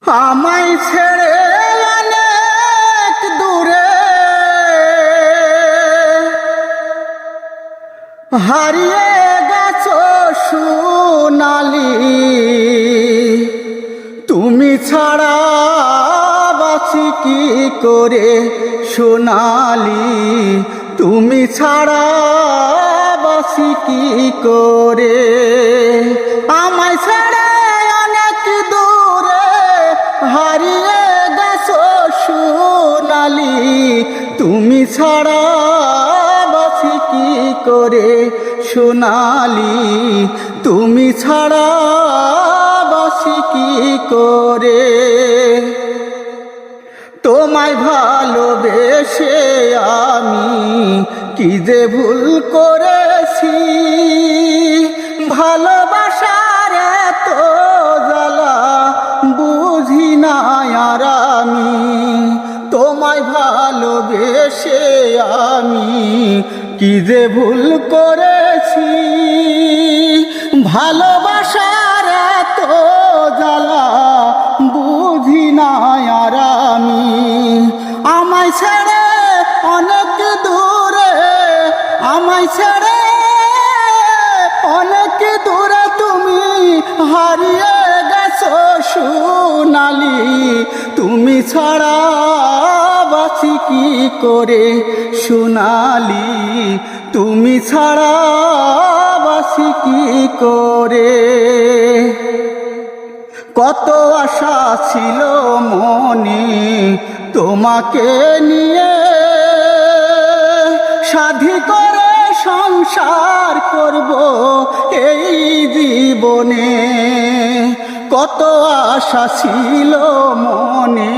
আমায় ছেড়ে অনেক দূরে হারিয়ে গেছো সোনালি, তুমি ছাড়া বাঁচি কি করে সোনালি, তুমি ছাড়া বাঁচি কি করে। আমায় ছেড়ে অনেক দূরে হারিয়ে গেছো সোনালি, তুমি ছাড়া বাঁচি কি করে সোনালি, তুমি ছাড়া বাঁচি কি করে। তোমায় ভালোবেসে আমি কি যে ভুল করেছি, ভালোবাসার এত জ্বালা বুঝি না আর আমি। তোমায় ভালোবেসে আমি কি যে ভুল করেছি, ভালোবাসার এত জ্বালা বুঝি না আর আমি। আমায় ছেড়ে অনেক দূরে, আমায় ছেড়ে অনেক দূরে তুমি হারিয়ে গেছো সোনালি, তুমি ছাড়া বাঁচি কি করে সোনালি, তুমি ছাড়া বাঁচি কি করে। কত আশা ছিল মনে তোমাকে নিয়ে, সাধী করে সংসার করব এই জীবনে। কত আশা ছিল মনে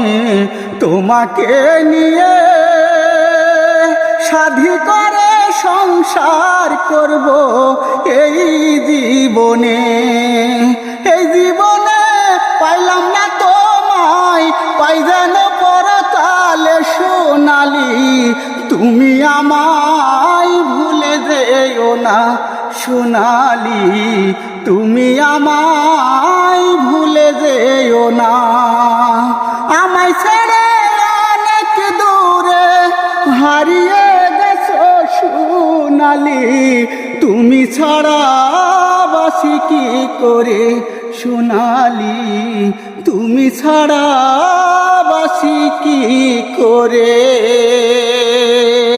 তোমাকে নিয়ে, সাধী করে সংসার করব এই জীবনে। এই জীবনে পাইলাম না তোমায়, পাই যেন পরকালে সোনালি, তুমি আমায় ভুলে যেও না সোনালি, তুমি আমায় ভুলে যেও না। আমায় ছেড়ে অনেক দূরে হারিয়ে গেছো সোনালি, তুমি ছাড়া বাঁচি কি করে সোনালি, তুমি ছাড়া বাঁচি কি করে।